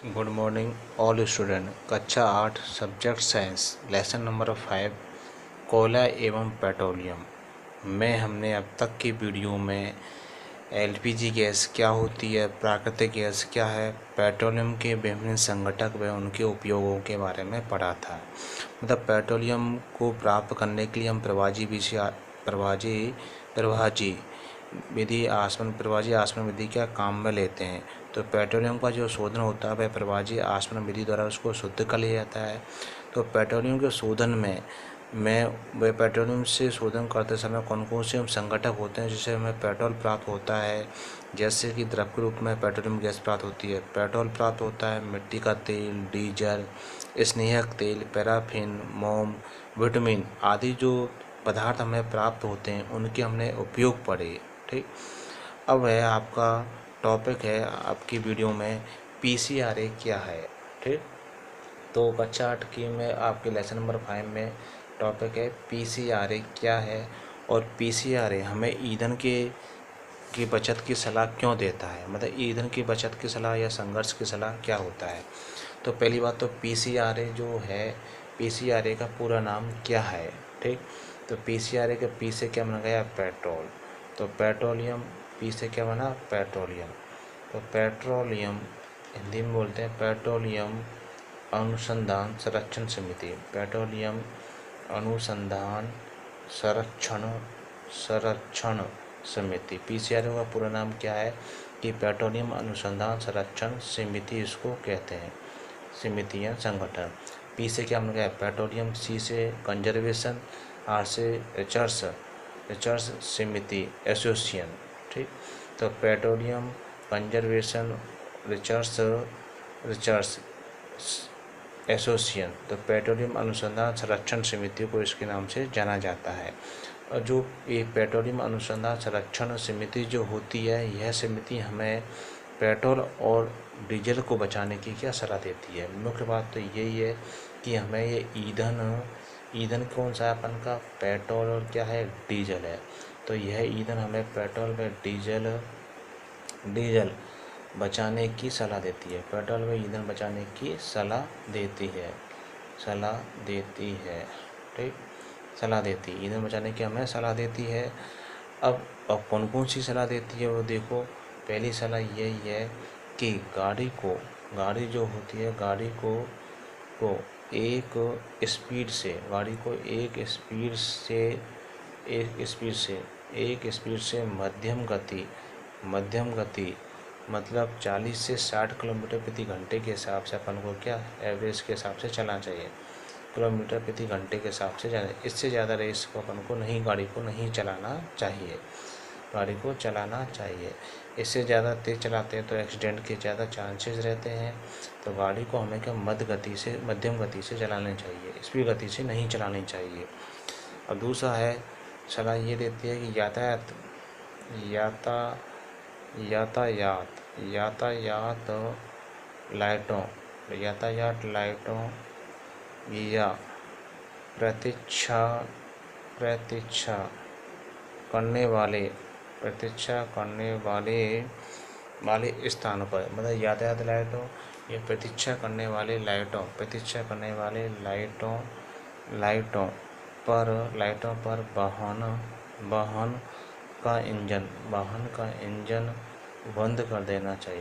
Good morning all student. कक्षा 8 subject science lesson number 5 कोयला एवं पेट्रोलियम में हमने अब तक की वीडियो में एलपीजी गैस क्या होती है, प्राकृतिक गैस क्या है, पेट्रोलियम के विभिन्न संघटक व उनके उपयोगों के बारे में पढ़ा था। मतलब पेट्रोलियम को प्राप्त करने के लिए हम प्रवाजी आसवन विधि क्या काम में लेते हैं। तो पेट्रोलियम का जो शोधन होता है वह प्रवाजी आसवन विधि द्वारा उसको शुद्ध कर लिया जाता है। तो पेट्रोलियम के शोधन में वह पेट्रोलियम से शोधन करते समय कौन कौन से संघटक होते हैं जिससे हमें पेट्रोल प्राप्त होता है। जैसे कि द्रव के रूप में पेट्रोलियम गैस प्राप्त होती है, पेट्रोल प्राप्त होता है, मिट्टी का तेल, डीजल, स्नेहक तेल, पैराफिन, मोम, विटामिन आदि जो पदार्थ हमें प्राप्त होते हैं उनके हमने उपयोग पढ़े। ठीक, अब है आपका टॉपिक है आपकी वीडियो में पीसीआरए क्या है। ठीक, तो कक्षा 8 की में आपके लेसन नंबर 5 में टॉपिक है पीसीआरए क्या है और पीसीआरए हमें ईंधन की बचत की सलाह क्यों देता है। मतलब ईंधन की बचत की सलाह या संघर्ष की सलाह क्या होता है। तो पहली बात तो पीसीआरए जो है, पीसीआरए का पूरा नाम क्या है। ठीक, तो पीसीआरए के पी से क्या बना गया, पेट्रोल। तो पेट्रोलियम, पी से क्या बना, पेट्रोलियम। तो पेट्रोलियम हिंदी में बोलते हैं पेट्रोलियम अनुसंधान संरक्षण समिति, पेट्रोलियम अनुसंधान संरक्षण समिति। पीसीआरए का पूरा नाम क्या है कि पेट्रोलियम अनुसंधान संरक्षण समिति इसको कहते हैं, समिति या संगठन। पी से क्या बन गया, पेट्रोलियम। सी से कंजर्वेशन, आर से रिसर्च समिति एसोसिएशन। ठीक, तो पेट्रोलियम कंजर्वेशन रिसर्च एसोसिएशन, तो पेट्रोलियम अनुसंधान संरक्षण समिति को इसके नाम से जाना जाता है। और जो ये पेट्रोलियम अनुसंधान संरक्षण समिति जो होती है, यह समिति हमें पेट्रोल और डीजल को बचाने की क्या सलाह देती है। मुख्य बात तो यही है कि हमें ये ईंधन कौन सा अपन का, पेट्रोल और क्या है, डीजल है। तो यह ईंधन हमें पेट्रोल व डीजल बचाने की सलाह देती है, पेट्रोल व ईंधन बचाने की सलाह देती है। ठीक, सलाह देती है, ईंधन बचाने की हमें सलाह देती है। अब कौन कौन सी सलाह देती है वो देखो। पहली सलाह यही है कि गाड़ी जो होती है, गाड़ी को एक स्पीड से मध्यम गति मतलब 40 से 60 किलोमीटर प्रति घंटे के हिसाब से अपन को क्या एवरेज के हिसाब से चलना चाहिए, किलोमीटर प्रति घंटे के हिसाब से जाना। इससे ज़्यादा रेस को अपन को गाड़ी को नहीं चलाना चाहिए। इससे ज़्यादा तेज़ चलाते हैं तो एक्सीडेंट के ज़्यादा चांसेस रहते हैं। तो गाड़ी को हमें क्या मध्यम गति से चलानी चाहिए, स्पीड गति से नहीं चलानी चाहिए। और दूसरा है, सलाह ये देती है कि यातायात लाइटों या प्रतीक्षा करने वाले स्थानों पर, मतलब यातायात लाइटों या प्रतीक्षा करने वाले लाइटों पर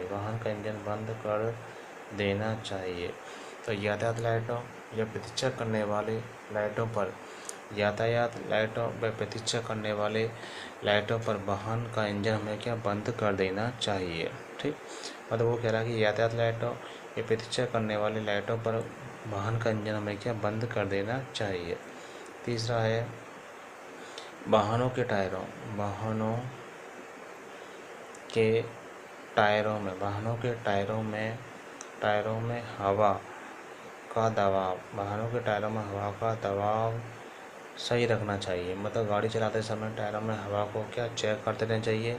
वाहन का इंजन बंद कर देना चाहिए। तो यातायात लाइटों या प्रतीक्षा करने वाले लाइटों पर वाहन का इंजन हमें क्या बंद कर देना चाहिए। ठीक, मतलब वो कह रहा है कि यातायात लाइटों या प्रतीक्षा करने वाले लाइटों पर वाहन का इंजन हमें क्या बंद कर देना चाहिए। तीसरा है, वाहनों के टायरों में हवा का दबाव सही रखना चाहिए। मतलब गाड़ी चलाते समय टायरों में हवा को क्या चेक करते रहना चाहिए,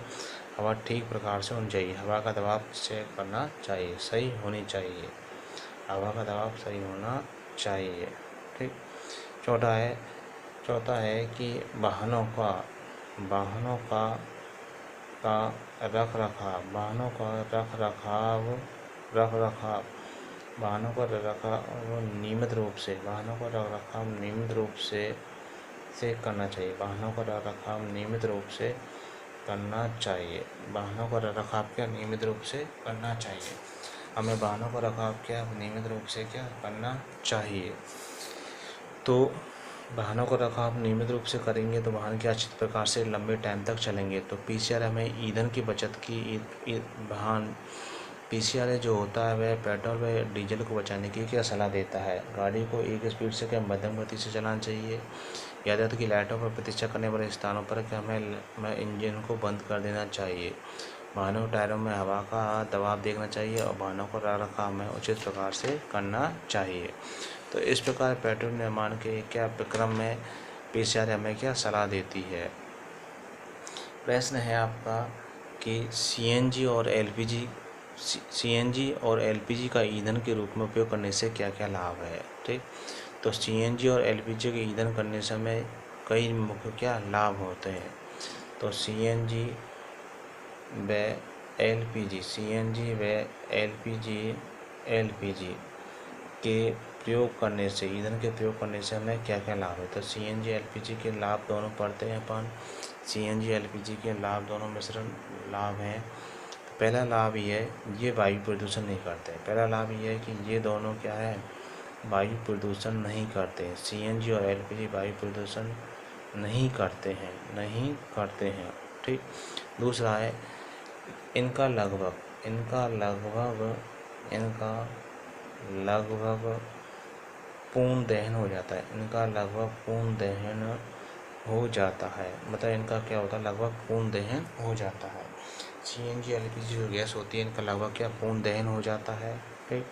हवा ठीक प्रकार से होनी चाहिए, हवा का दबाव चेक करना चाहिए, सही होनी चाहिए, हवा का दबाव सही होना चाहिए। ठीक, चौथा है कि वाहनों का रख रखाव वाहनों का रखरखाव नियमित रूप से करना चाहिए। वाहनों का रखरखाव नियमित रूप से करना चाहिए। वाहनों का रखरखाव क्या नियमित रूप से करना चाहिए। हमें वाहनों का रखरखाव क्या नियमित रूप से क्या करना चाहिए। तो वाहनों का रखरखाव नियमित रूप से करेंगे तो वाहन क्या अच्छी प्रकार से लंबे टाइम तक चलेंगे। तो पीसीआर हमें ईंधन की बचत की वाहन पीसीआर जो होता है वह पेट्रोल व डीजल को बचाने की क्या सलाह देता है। गाड़ी को एक स्पीड से क्या मध्यम गति से चलाना चाहिए। यातायात की लाइटों पर प्रतीक्षा करने वाले स्थानों पर क्या हमें इंजन को बंद कर देना चाहिए। वाहनों के टायरों में हवा का दबाव देखना चाहिए और वाहनों को रखरखाव में उचित प्रकार से करना चाहिए। तो इस प्रकार पेट्रोल निर्माण के क्या प्रक्रम में पीसीआर हमें क्या सलाह देती है। प्रश्न है आपका कि सीएनजी और एलपीजी का ईंधन के रूप में उपयोग करने से क्या क्या लाभ है। ठीक, तो सीएनजी और एलपीजी के ईंधन करने से हमें कई मुख्य क्या लाभ होते हैं। तो सीएनजी व एलपीजी के प्रयोग करने से ईंधन के प्रयोग करने से हमें क्या क्या लाभ है। तो सीएनजी एलपीजी के लाभ दोनों पढ़ते हैं अपन। सीएनजी एलपीजी के लाभ दोनों मिश्रण लाभ हैं। पहला लाभ ये है, ये वायु प्रदूषण नहीं करते। पहला लाभ ये है कि ये दोनों क्या है, वायु प्रदूषण नहीं करते। सीएनजी और एलपीजी वायु प्रदूषण नहीं करते हैं। ठीक, दूसरा है इनका लगभग पूर्ण दहन हो जाता है। मतलब इनका क्या होता है, लगभग पूर्ण दहन हो जाता है। सीएनजी एलपीजी जो गैस होती है इनका लगभग क्या पूर्ण दहन हो जाता है। ठीक,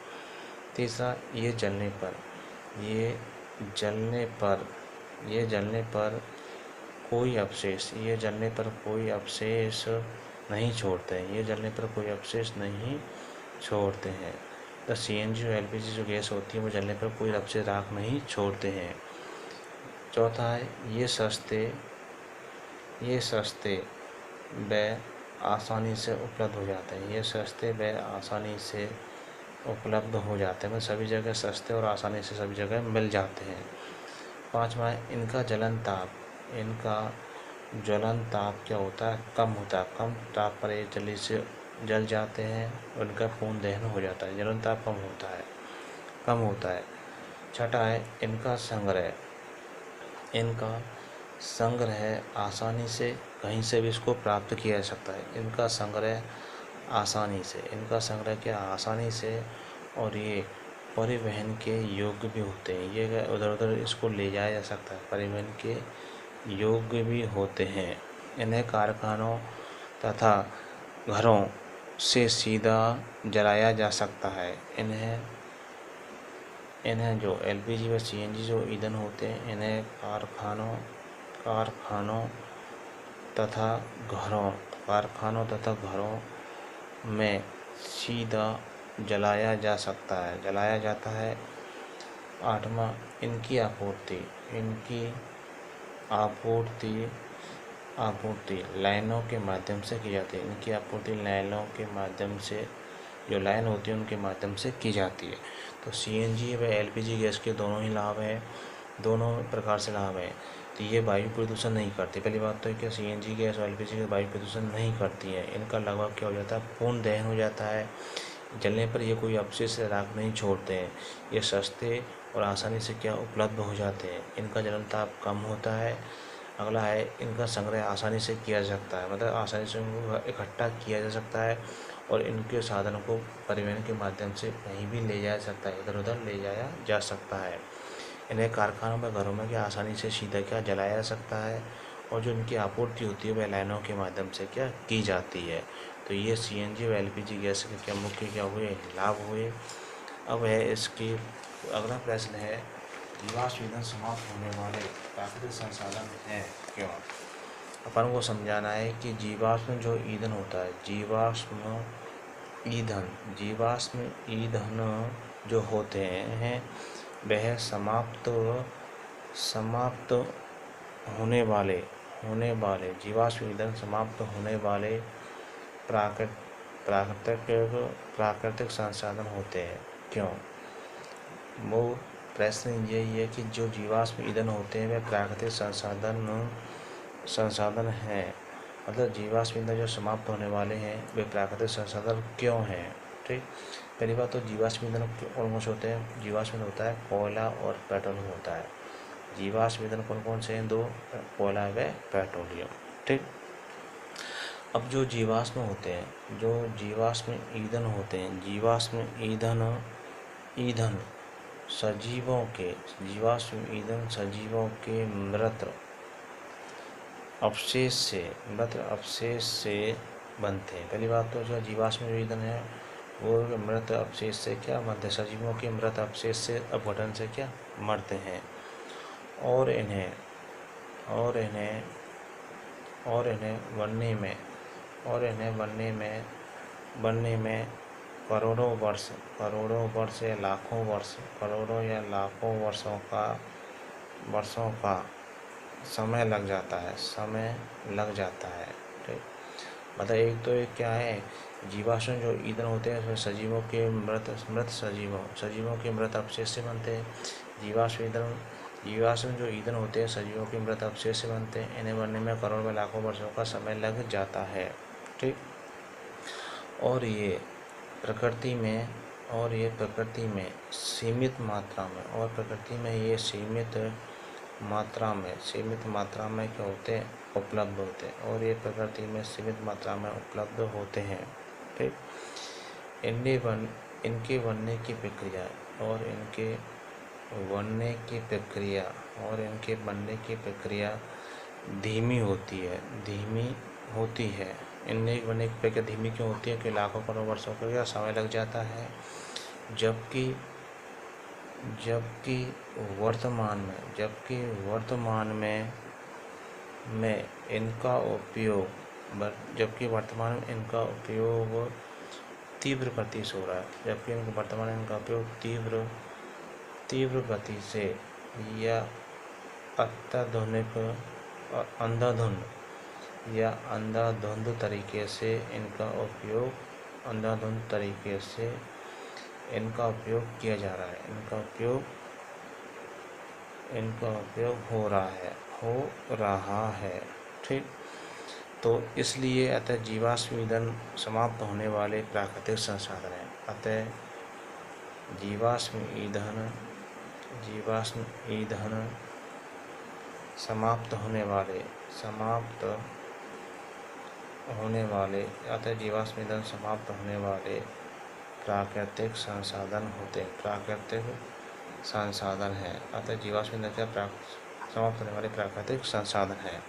तीसरा ये जलने पर कोई अवशेष नहीं छोड़ते हैं। तो सीएनजी और एलपीजी जो गैस होती है वो जलने पर कोई अवशेष राख नहीं छोड़ते हैं। चौथा है ये सस्ते व आसानी से उपलब्ध हो जाते हैं। मतलब सभी जगह सस्ते और आसानी से सभी जगह मिल जाते हैं। पाँचवा है इनका ज्वलन ताप क्या होता है, कम होता है। कम ताप पर ये जल्दी से जल जाते हैं, उनका पूर्ण दहन हो जाता है। ज्वलन ताप कम होता है। छठा है इनका संग्रह आसानी से कहीं से भी इसको प्राप्त किया जा सकता है। इनका संग्रह क्या आसानी से, और ये परिवहन के योग्य भी होते हैं। ये उधर उधर इसको ले जाया जा सकता है, परिवहन के योग्य भी होते हैं। इन्हें कारखानों तथा घरों से सीधा जलाया जा सकता है। इन्हें जो एलपीजी व सीएनजी जो ईंधन होते हैं इन्हें कारखानों तथा घरों में सीधा जलाया जाता है। आठवां इनकी आपूर्ति लाइनों के माध्यम से की जाती है। इनकी आपूर्ति लाइनों के माध्यम से, जो लाइन होती है उनके माध्यम से की जाती है। तो सीएनजी व एलपीजी गैस के दोनों ही लाभ हैं, दोनों प्रकार से लाभ हैं। तो ये वायु प्रदूषण नहीं करती। पहली बात तो है कि सीएनजी गैस और एलपीजी गैस वायु प्रदूषण नहीं करती है। इनका लगभग क्या हो जाता है, पूर्ण दहन हो जाता है। जलने पर ये कोई अवशेष राख नहीं छोड़ते हैं। ये सस्ते और आसानी से क्या उपलब्ध हो जाते हैं। इनका जलन ताप कम होता है। अगला है इनका संग्रह आसानी से किया जा सकता है, मतलब आसानी से उनको इकट्ठा किया जा सकता है और इनके साधनों को परिवहन के माध्यम से कहीं भी ले जाया सकता है, इधर उधर ले जाया जा सकता है। इन्हें कारखानों में, घरों में क्या आसानी से सीधा क्या जलाया जा सकता है और जो इनकी आपूर्ति होती है वह लाइनों के माध्यम से क्या की जाती है। तो ये सीएनजी व एलपीजी गैस के क्या मुख्य क्या हुए लाभ हुए। अब है इसकी अगला प्रश्न है जीवाश्म ईंधन समाप्त होने वाले प्राकृतिक संसाधन हैं क्यों। अपन को समझाना है कि जीवाश्म जो ईंधन होता है, जीवाश्म ईंधन जो होते हैं वह समाप्त होने वाले जीवाश्म ईंधन समाप्त होने वाले प्राकृतिक संसाधन होते हैं क्यों। वो प्रश्न यही है कि जो जीवाश्म ईंधन होते हैं वे प्राकृतिक संसाधन हैं, मतलब जीवाश्म ईंधन जो समाप्त होने वाले हैं वे प्राकृतिक संसाधन क्यों हैं। ठीक, पहली बात तो जीवाश्म ईंधन कौन कौन से होते हैं। जीवाश्म ईंधन होता है कोयला और पेट्रोलियम होता है। जीवाश्म ईंधन कौन कौन से हैं, दो, कोयला व पेट्रोलियम। ठीक, अब जो जीवाश्म होते हैं, जो जीवाश्म ईंधन होते हैं, जीवाश्म ईंधन सजीवों के, जीवाश्म ईंधन सजीवों के मृत अवशेष से बनते हैं। पहली बात तो जो जीवाश्म ईंधन है वो मृत अवशेष से क्या बनते हैं, सजीवों के मृत अवशेष से अपघटन से क्या मरते हैं। और इन्हें बनने में करोड़ों वर्ष या लाखों वर्षों का समय लग जाता है। ठीक, मतलब एक तो एक क्या है, जीवाश्म जो ईंधन होते हैं उसमें सजीवों के सजीवों के मृत अवशेष से बनते हैं। जीवाश्म जो ईंधन होते हैं सजीवों के मृत अवशेष से बनते हैं। इन्हें बनने में करोड़ों में लाखों वर्षों का समय लग जाता है। ठीक, और ये प्रकृति में सीमित मात्रा में क्या होते हैं, उपलब्ध होते हैं। और ये प्रकृति में सीमित मात्रा में उपलब्ध होते हैं। ठीक, इनके बनने की प्रक्रिया धीमी होती है। इनके बनने की प्रक्रिया धीमी क्यों होती है कि लाखों करोड़ वर्षों का समय लग जाता है। जबकि वर्तमान में इनका उपयोग तीव्र गति से हो रहा है। तीव्र गति से या अंधाधुंध तरीके से इनका उपयोग किया जा रहा है। इनका उपयोग हो रहा है। ठीक, तो इसलिए अतः जीवाश्म ईंधन समाप्त होने वाले प्राकृतिक संसाधन हैं। अतः जीवाश्म ईंधन समाप्त होने वाले प्राकृतिक संसाधन हैं। अतः जीवाश्म ईंधन क्या समाप्त होने वाले प्राकृतिक संसाधन हैं।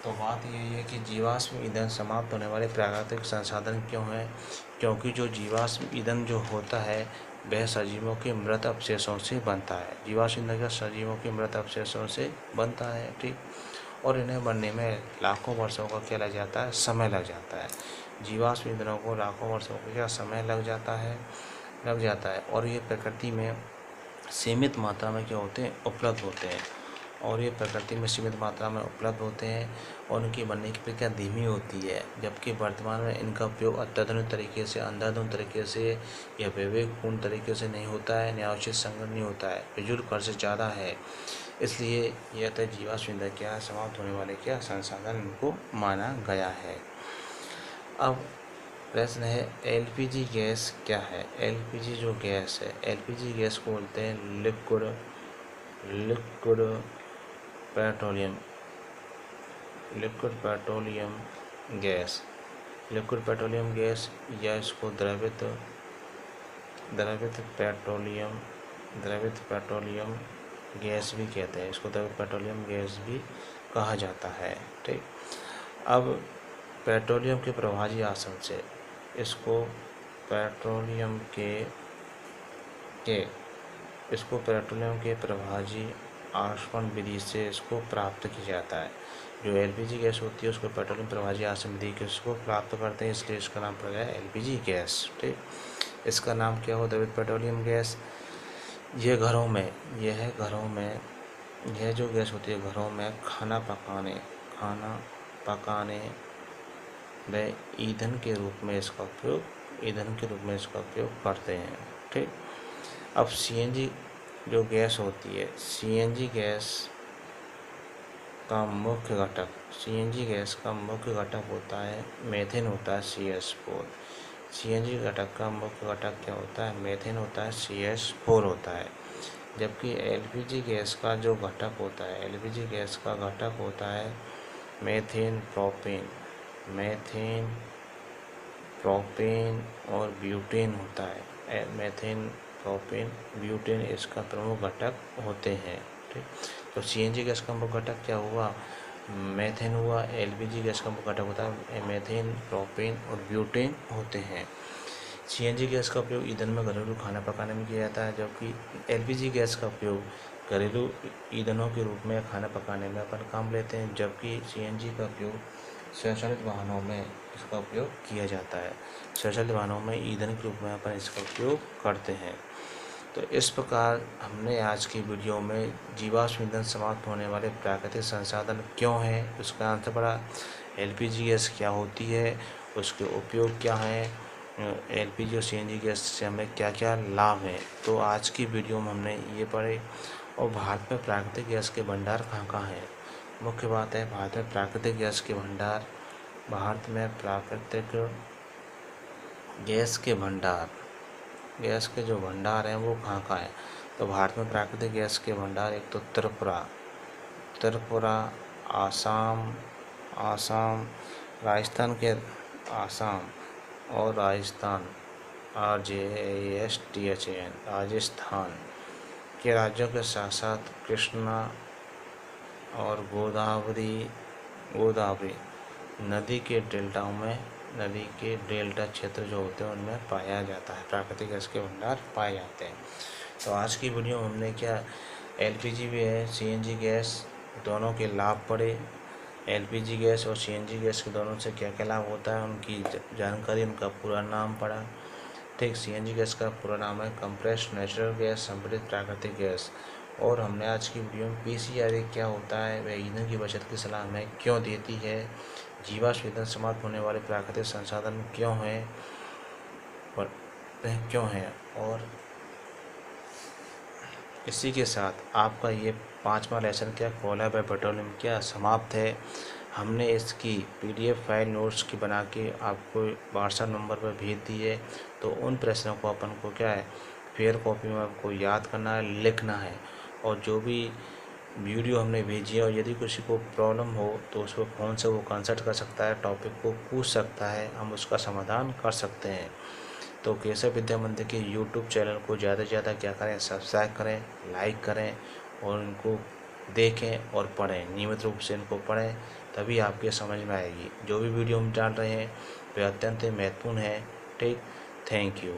तो बात यही है कि जीवाश्म ईंधन समाप्त होने वाले प्राकृतिक संसाधन क्यों हैं, क्योंकि जो जीवाश्म ईंधन जो होता है वह सजीवों के मृत अवशेषों से बनता है। जीवाश्म ईंधन का सजीवों के मृत अवशेषों से बनता है। ठीक, और इन्हें बनने में लाखों वर्षों का क्या लग जाता है, समय लग जाता है। जीवाश्म ईंधनों को लाखों वर्षों का क्या समय लग जाता है। और ये प्रकृति में सीमित मात्रा में क्या होते हैं, उपलब्ध होते हैं। और ये प्रकृति में सीमित मात्रा में उपलब्ध होते हैं और उनकी बनने की प्रक्रिया धीमी होती है। जबकि वर्तमान में इनका उपयोग अत्याधुनिक तरीके से, अंधाधुंध तरीके से या विवेकपूर्ण तरीके से नहीं होता है, न्यायोचित संगत नहीं होता है, फिजूल खर्च ज़्यादा है। इसलिए यह तो जीवाश्म ईंधन क्या समाप्त होने वाले क्या संसाधन इनको माना गया है। अब प्रश्न है एलपीजी गैस क्या है। एलपीजी जो गैस है, एलपीजी गैस को बोलते हैं लिक्विड पेट्रोलियम गैस या इसको द्रवित पेट्रोलियम गैस भी कहते हैं। इसको द्रवित पेट्रोलियम गैस भी कहा जाता है। ठीक, अब पेट्रोलियम के प्रभावी आसन से इसको पेट्रोलियम के प्रभावी आसवन विधि से इसको प्राप्त किया जाता है। जो एलपीजी गैस होती है उसको पेट्रोलियम प्रभावी आसवन विधि के उसको प्राप्त करते हैं, इसलिए इसका नाम पड़ गया एलपीजी गैस। ठीक, इसका नाम क्या हो, द्रवित पेट्रोलियम गैस। यह जो गैस होती है घरों में खाना पकाने व ईंधन के रूप में इसका उपयोग करते हैं। ठीक, अब सीएनजी जो गैस होती है, सीएनजी गैस का मुख्य घटक होता है मेथेन होता है CH4। सीएनजी घटक का मुख्य घटक क्या होता है? मेथेन होता है, CH4 होता है। जबकि एलपीजी गैस का जो घटक होता है, एलपीजी गैस का घटक होता है मेथेन, प्रोपेन और ब्यूटेन होता है। मेथेन, प्रोपेन, ब्यूटेन इसका प्रमुख घटक होते हैं। ठीक, तो सीएनजी गैस का मुख्य घटक क्या हुआ? मेथेन हुआ। एलपीजी गैस का मुख्य घटक होता है मेथेन, प्रोपेन और ब्यूटेन होते हैं। सीएनजी गैस का उपयोग ईंधन में घरेलू खाना पकाने में किया जाता है, जबकि एलपीजी गैस का उपयोग घरेलू ईंधनों के रूप में खाना पकाने में अपन काम लेते हैं, जबकि सीएनजी का उपयोग स्वचालित वाहनों में इसका उपयोग किया जाता है। स्वचालित वाहनों में ईंधन के रूप में अपन इसका उपयोग करते हैं। तो इस प्रकार हमने आज की वीडियो में जीवाश्म ईंधन समाप्त होने वाले प्राकृतिक संसाधन क्यों हैं उसका आंसर पड़ा। एलपीजी गैस क्या होती है, उसके उपयोग क्या हैं, एलपीजी और सीएनजी गैस से हमें क्या क्या लाभ हैं। तो आज की वीडियो में हमने ये पढ़े। और भारत में प्राकृतिक गैस के भंडार कहाँ कहाँ हैं? मुख्य बात है भारत में प्राकृतिक गैस के भंडार, भारत में प्राकृतिक गैस के भंडार, गैस के जो भंडार हैं वो कहाँ कहाँ हैं? तो भारत में प्राकृतिक गैस के भंडार एक तो त्रिपुरा, आसाम, राजस्थान के आसाम और राजस्थान RJSTHAN राजस्थान के राज्यों के साथ साथ कृष्णा और गोदावरी नदी के डेल्टाओं में, नदी के डेल्टा क्षेत्र जो होते हैं उनमें पाया जाता है, प्राकृतिक गैस के भंडार पाए जाते हैं। तो आज की वीडियो में हमने क्या, एलपीजी भी है, सीएनजी गैस, दोनों के लाभ पढ़े। एलपीजी गैस और सीएनजी गैस के दोनों से क्या क्या लाभ होता है उनकी जानकारी, उनका पूरा नाम पढ़ा। ठीक, सीएनजी गैस का पूरा नाम है कंप्रेस्ड नेचुरल गैस, संपीड़ित प्राकृतिक गैस। और हमने आज की वीडियो में पीसीआरए क्या होता है, वह ईंधन की बचत की सलाह हमें क्यों देती है, जीवाश्म ईंधन समाप्त होने वाले प्राकृतिक संसाधन क्यों हैं और और इसी के साथ आपका ये 5वां लेसन क्या, कोयला व पेट्रोलियम क्या समाप्त है। हमने इसकी PDF फाइल नोट्स की बना के आपको व्हाट्सएप नंबर पर भेज दी है। तो उन प्रश्नों को अपन को क्या है, फेयर कॉपी में आपको याद करना है, लिखना है। और जो भी वीडियो हमने भेजी है और यदि किसी को प्रॉब्लम हो तो उसको फ़ोन से वो कंसल्ट कर सकता है, टॉपिक को पूछ सकता है, हम उसका समाधान कर सकते हैं। तो केशव विद्या मंदिर के YouTube चैनल को ज़्यादा से ज़्यादा क्या करें, सब्सक्राइब करें, लाइक करें और इनको देखें और पढ़ें, नियमित रूप से इनको पढ़ें, तभी आपके समझ में आएगी। जो भी वीडियो हम डाल रहे हैं वे अत्यंत महत्वपूर्ण है। ठीक, थैंक यू।